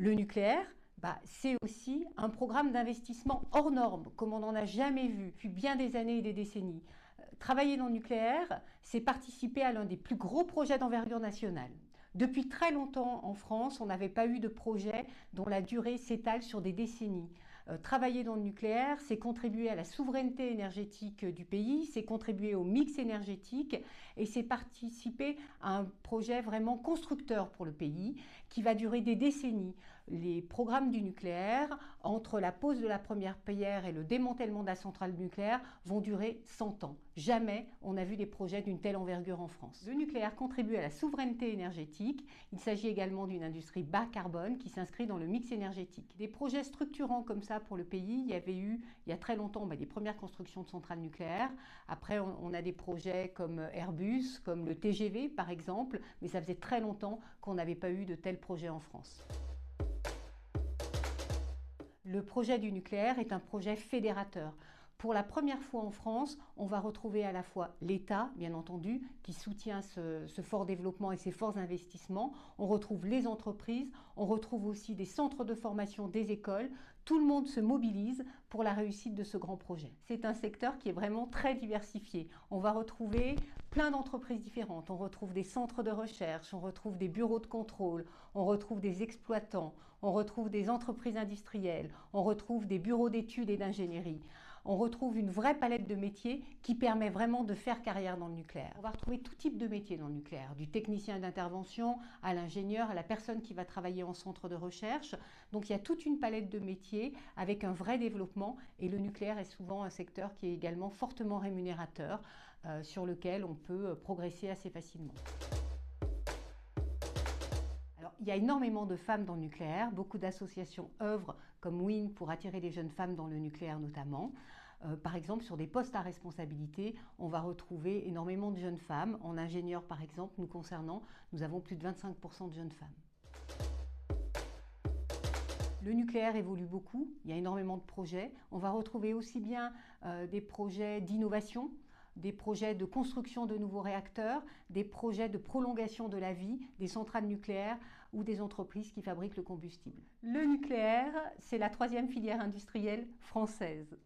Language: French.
Le nucléaire, c'est aussi un programme d'investissement hors norme, comme on n'en a jamais vu depuis bien des années et des décennies. Travailler dans le nucléaire, c'est participer à l'un des plus gros projets d'envergure nationale. Depuis très longtemps en France, on n'avait pas eu de projet dont la durée s'étale sur des décennies. Travailler dans le nucléaire, c'est contribuer à la souveraineté énergétique du pays, c'est contribuer au mix énergétique et c'est participer à un projet vraiment constructeur pour le pays qui va durer des décennies. Les programmes du nucléaire, entre la pose de la première pierre et le démantèlement de la centrale nucléaire, vont durer 100 ans. Jamais on n'a vu des projets d'une telle envergure en France. Le nucléaire contribue à la souveraineté énergétique. Il s'agit également d'une industrie bas carbone qui s'inscrit dans le mix énergétique. Des projets structurants comme ça pour le pays, il y avait eu il y a très longtemps des premières constructions de centrales nucléaires. Après, on a des projets comme Airbus, comme le TGV par exemple, mais ça faisait très longtemps qu'on n'avait pas eu de tels projets en France. Le projet du nucléaire est un projet fédérateur. Pour la première fois en France, on va retrouver à la fois l'État, bien entendu, qui soutient ce fort développement et ces forts investissements. On retrouve les entreprises, on retrouve aussi des centres de formation, des écoles. Tout le monde se mobilise pour la réussite de ce grand projet. C'est un secteur qui est vraiment très diversifié. On va retrouver plein d'entreprises différentes. On retrouve des centres de recherche, on retrouve des bureaux de contrôle, on retrouve des exploitants, on retrouve des entreprises industrielles, on retrouve des bureaux d'études et d'ingénierie. On retrouve une vraie palette de métiers qui permet vraiment de faire carrière dans le nucléaire. On va retrouver tout type de métiers dans le nucléaire, du technicien d'intervention à l'ingénieur, à la personne qui va travailler en centre de recherche. Donc il y a toute une palette de métiers avec un vrai développement et le nucléaire est souvent un secteur qui est également fortement rémunérateur, sur lequel on peut progresser assez facilement. Alors, il y a énormément de femmes dans le nucléaire, beaucoup d'associations œuvrent comme WIN pour attirer des jeunes femmes dans le nucléaire notamment. Par exemple, sur des postes à responsabilité, on va retrouver énormément de jeunes femmes. En ingénieur par exemple, nous concernant, nous avons plus de 25% de jeunes femmes. Le nucléaire évolue beaucoup, il y a énormément de projets. On va retrouver aussi bien des projets d'innovation, des projets de construction de nouveaux réacteurs, des projets de prolongation de la vie, des centrales nucléaires ou des entreprises qui fabriquent le combustible. Le nucléaire, c'est la troisième filière industrielle française.